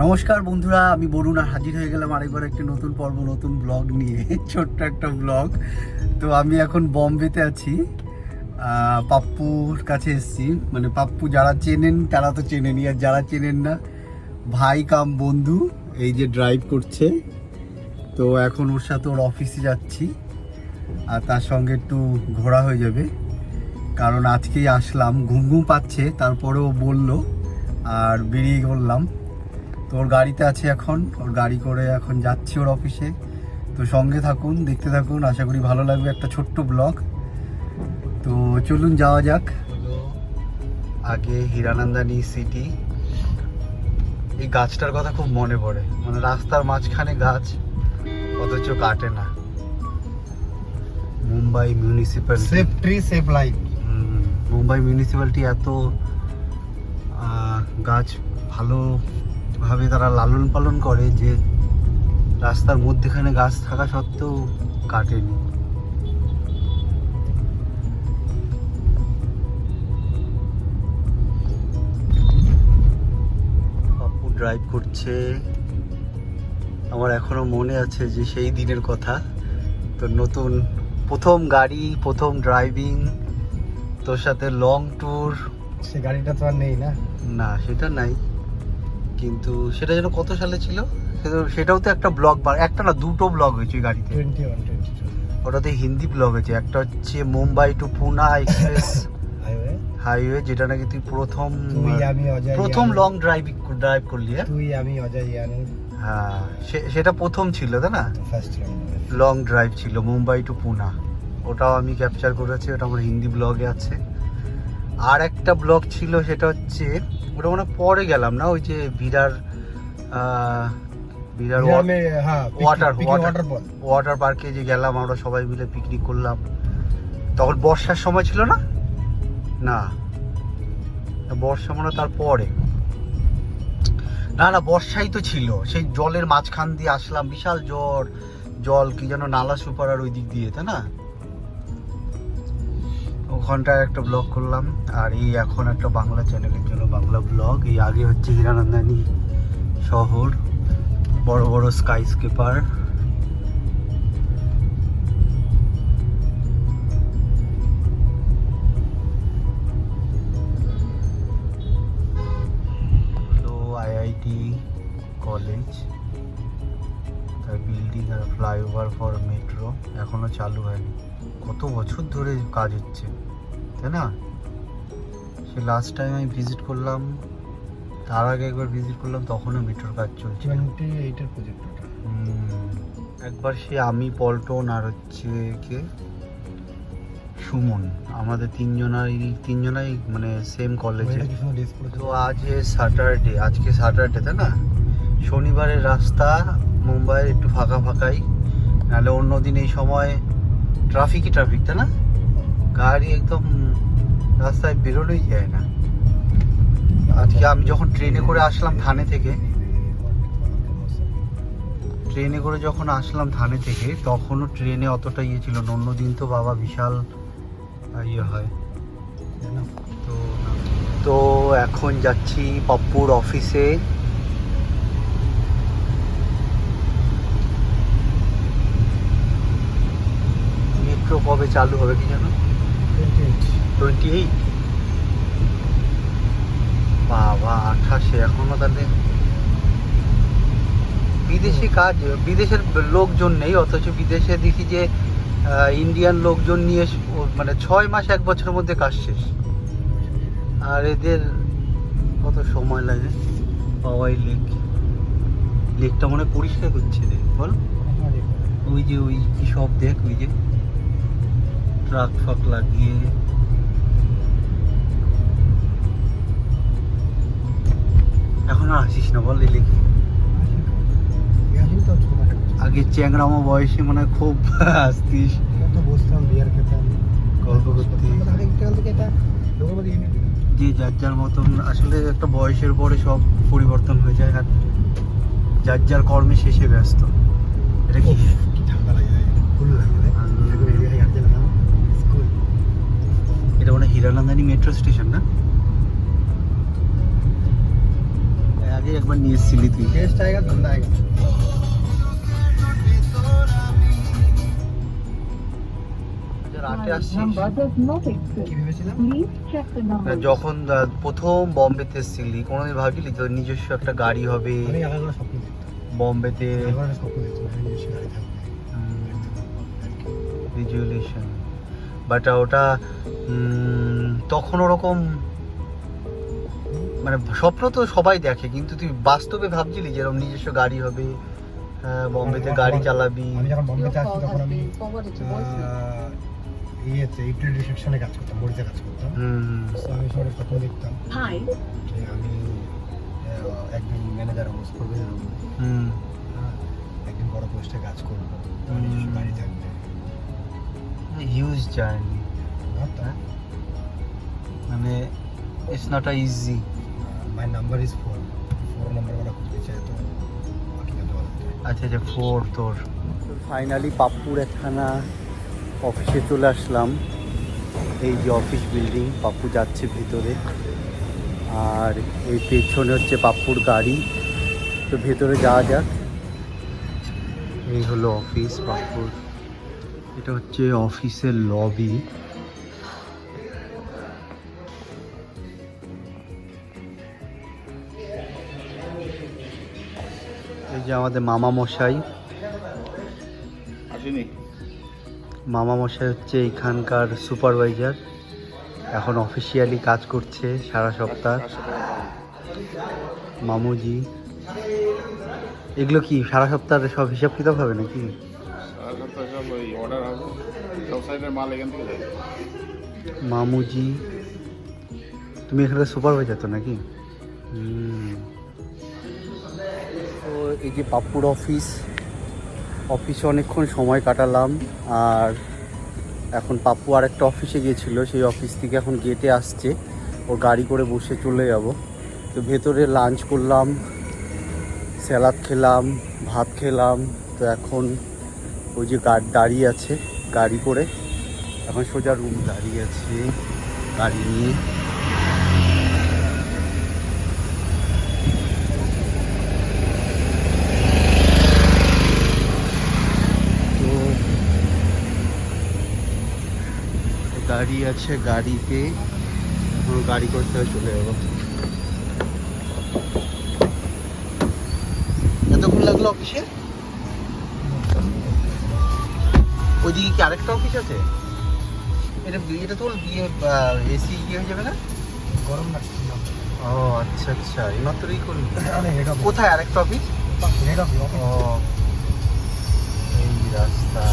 নমস্কার বন্ধুরা, আমি বরুণ আর হাজির হয়ে গেলাম আরেকবার একটি নতুন পর্ব, নতুন ব্লগ নিয়ে। ছোট্ট একটা ব্লগ। তো আমি এখন বম্বেতে আছি, পাপ্পুর কাছে এসেছি। মানে পাপ্পু যারা চেনেন তারা তো চেনেনই, আর যারা চেনেন না, ভাই কাম বন্ধু এই যে ড্রাইভ করছে। তো এখন ওর সাথে ওর অফিসে যাচ্ছি, আর তার সঙ্গে একটু ঘোরা হয়ে যাবে, কারণ আজকেই আসলাম, ঘুম ঘুম পাচ্ছে। তারপরেও বললো আর বেরিয়ে পড়লাম। তো ওর গাড়িতে আছে এখন, ওর গাড়ি করে এখন যাচ্ছি ওর অফিসে। তো সঙ্গে থাকুন, দেখতে থাকুন, আশা করি ভালো লাগবে। একটা ছোট্ট ব্লগ। তো চলুন যাওয়া যাক। আগে হীরানন্দানি সিটি। এই গাছটার কথা খুব মনে পড়ে, মানে রাস্তার মাঝখানে গাছ, অথচ কাটে না। Mumbai municipality, save tree save life. Mumbai municipality এত গাছ ভালোভাবে তারা লালন পালন করে যে রাস্তার মধ্যেখানে গাছ থাকা সত্ত্বেও কাটেনি। পাপ্পু ড্রাইভ করছে। আমার এখনো মনে আছে যে সেই দিনের কথা। তো নতুন প্রথম গাড়ি, প্রথম ড্রাইভিং, তোর সাথে লং ট্যুর। সে গাড়িটা তো আর নেই না। না, সেটা নাই, কিন্তু সেটা যেন কত সালে ছিল, সেটাও তো একটা ব্লগ, একটা না দুটো ব্লগ হয়েছে ওই গাড়িতে। 21-22 ওটাতে হিন্দি ব্লগ হয়েছে। একটা হচ্ছে মুম্বাই টু পুনা এক্সপ্রেস হাইওয়ে, যেটা নাকি তুই প্রথম লং ড্রাইভ করলি। তুই আমি অজয় ইয়ানু। হ্যাঁ, সেটা প্রথম ছিল, তাই না? ফার্স্ট লং ড্রাইভ ছিল মুম্বাই টু পুনা। ওটাও আমি ক্যাপচার করেছি, ওটা আমার হিন্দি ব্লগে আছে। আর একটা ব্লগ ছিল, সেটা হচ্ছে ওটা মানে পরে গেলাম না, ওই যে বিরার ওয়াটার পার্কে যে গেলাম আমরা সবাই মিলে, পিকনিক করলাম। তখন বর্ষার সময় ছিল না, না বর্ষা মনে হয় তারপরে, না বর্ষাই তো ছিল। সেই জলের মাঝখান দিয়ে আসলাম, বিশাল জল কি যেন নালা সুপারার ওই দিক দিয়ে, তাই না? ওখানটায় একটা ব্লগ করলাম। আর এই এখন একটা বাংলা চ্যানেলের জন্য বাংলা ব্লগ। এই আগে হচ্ছে হীরানন্দানি শহর, বড় বড় স্কাই স্কেপার। আইআইটি কলেজ, তার বিল্ডিং আর ফ্লাইওভার ফর মেট্রো এখনো চালু হয়নি। কত বছর ধরে কাজ হচ্ছে, তাই না? সে লাস্ট টাইম আমি ভিজিট করলাম, তার আগে একবার ভিজিট করলাম, তখনও মেট্রোর কাজ চলছে। 28 এর প্রজেক্ট ওটা। একবার সে আমি, পল্টন আর হচ্ছে কে সুমন, আমাদের তিনজনাই মানে সেম কলেজে। তো আজকে স্যাটারডে, তাই না? শনিবারের রাস্তা মুম্বাইয়ের একটু ফাঁকাই, নাহলে অন্যদিন এই সময় ট্রাফিক, তাই না? গাড়ি একদম রাস্তায় বেরোনোই যায় না। আজকে আমি যখন ট্রেনে করে আসলাম থানে থেকে, তখনও ট্রেনে অতটা ইয়ে ছিল না। অন্যদিন তো বাবা বিশাল ইয়ে হয়। তো এখন যাচ্ছি পাপ্পুর অফিসে। মেট্রো কবে চালু হবে কি জানো? 28 বাবা, 28 এখনো। তাহলে বিদেশের লোকজন নেই, অথচ বিদেশে দেখি যে ইন্ডিয়ান লোকজন নিয়ে মানে 6 মাস 1 বছরের মধ্যে কাজ শেষ। আর এদের কত সময় লাগে। পাওয়াই লেকটা মনে পরিষ্কার করছে রে, বল। ওই কি সব দেখ, ওই যে ট্রাক ফাক লাগিয়ে। এখন আর আসিস না বল এই লেকে। আগে চ্যাংরামো বয়সে মনে হয় খুব আসতিস, বসতাম, বিয়ার খেতাম, গল্প করতে। যে যার মতন, আসলে একটা বয়সের পরে সব পরিবর্তন হয়ে যায়, আর যার কর্মে শেষে ব্যস্ত। এটা কি ঠান্ডা লাগে, এটা মনে হয় হীরানন্দানি মেট্রো স্টেশন না? আগে একবার নিয়ে এসেছিলি তুই। टेस्ट आएगा धंधा आएगा রাতে আসছিস Number does not exist. কি ভেবেছিলাম Please check the number. যখন প্রথম বম্বেতে এসেছিলি কোনোদিন ভাবছিলি তোর নিজস্ব একটা গাড়ি হবে আমি আলাদা স্বপ্ন দেখতাম বম্বেতে আলাদা স্বপ্ন দেখতাম আমি নিজস্ব গাড়ি থাকবে ভিজুয়ালেশন বাট ওটা তখন ওরকম মানে স্বপ্ন তো সবাই দেখে কিন্তু তুই বাস্তবে ভাবছিলি যেরকম নিজস্ব গাড়ি হবে বম্বেতে গাড়ি চালাবি আমি যখন Your বম্বেতে আসছি call তখন has আমি been forwarded to voicemail. ইয়েতে ইউটিলিটি রিসেপশনে কাজ করতাম মরিচে কাজ করতাম তো আমি সবাই স্বপ্ন দেখতাম Hi. যে আমি একদিন ম্যানেজার হবো সুপারভাইজার হবো একদিন বড় পোস্টে কাজ করবো আমার নিজস্ব গাড়ি থাকবে হিউজ জার্নি ভাবতাম মানে it's not easy my number is 4 number वाला कुछ भी चाहिए तो बाकी का तो আচ্ছা আচ্ছা 4 তোর ফাইনালি পাপ্পুর একখানা অফিসে চলে আসলাম এই যে অফিস বিল্ডিং পাপ্পু যাচ্ছে ভেতরে আর এই পেছনে হচ্ছে পাপ্পুর গাড়ি তো ভেতরে যাওয়া যাক এই হলো অফিস পাপ্পুর এটা হচ্ছে অফিসের লবি এই যে আমাদের মামা মশাই মামা মশাই হচ্ছে এখানকার সুপারভাইজার এখন অফিসিয়ালি কাজ করছে সারা সপ্তাহ মামুজি এগুলো কি সারা সপ্তাহের সব হিসাব কিতাব হবে নাকি মামুজি তুমি এখানে সুপারভাইজার তো নাকি তো এই যে পাপ্পুর অফিসে অনেকক্ষণ সময় কাটালাম আর এখন পাপ্পু আর একটা অফিসে গিয়েছিল সেই অফিস থেকে এখন গেটে আসছে ওর গাড়ি করে বসে চলে যাব তো ভেতরে লাঞ্চ করলাম স্যালাড খেলাম ভাত খেলাম তো এখন ওই যে দাঁড়িয়ে আছে গাড়ি করে এখন সোজা রুম দাঁড়িয়ে আছে গাড়ি নিয়ে গাড়ি আছে গাড়িতে এখন গাড়ি করতে হয় চলে যাবো এতক্ষণ লাগলো অফিসে ওইদিকে কি আরেকটা অফিস আছে এটা তো এসি ইয়ে হয়ে যাবে না গরম লাগছে না ও আচ্ছা আচ্ছা এইমাত্রই করলি হেড অফ কোথায় আরেকটা অফিস হেড অফ ও এই রাস্তা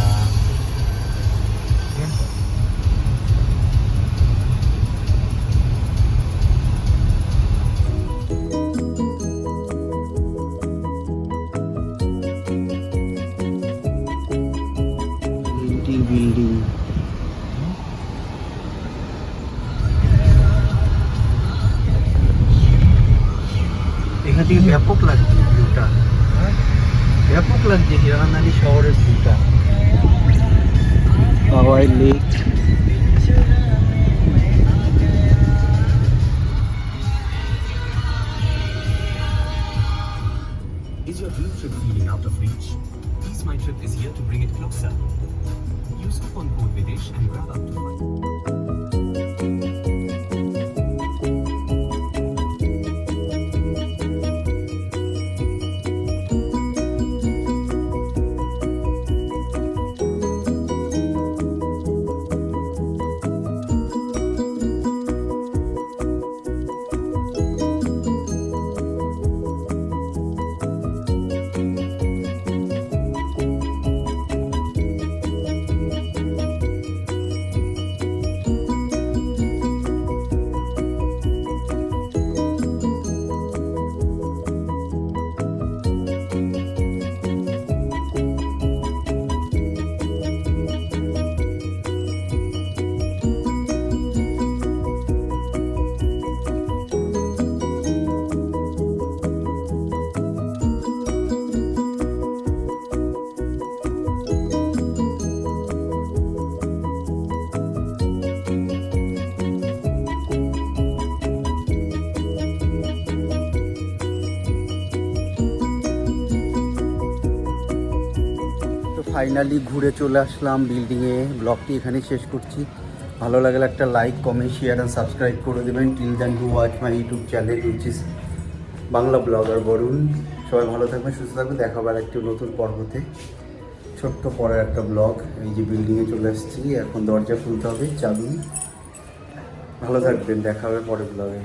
বিল্ডিং এখান থেকে ব্যাপক লাগছে ভিউটা ব্যাপক লাগছে হিরানান্দানি শহরের ভিউটা হাওয়াই lake Is your dream trip feeling out of reach? Ease My Trip is here to bring it closer. Use coupon code Videsh and grab up to 5. Finally ঘুরে চলে আসলাম বিল্ডিংয়ে। ব্লগটি এখানেই শেষ করছি। ভালো লাগলে একটা like, comment, share and subscribe করে দেবেন। Till then to watch my YouTube channel which is Bangla blogger Barun. সবাই ভালো থাকবেন, সুস্থ থাকবেন। দেখা হবে একটি নতুন পর্বতে। ছোট্ট পরের একটা ব্লগ। এই যে বিল্ডিংয়ে চলে এসেছি, এখন দরজা খুলতে হবে, চাবি। ভালো থাকবেন, দেখা হবে পরের ব্লগে।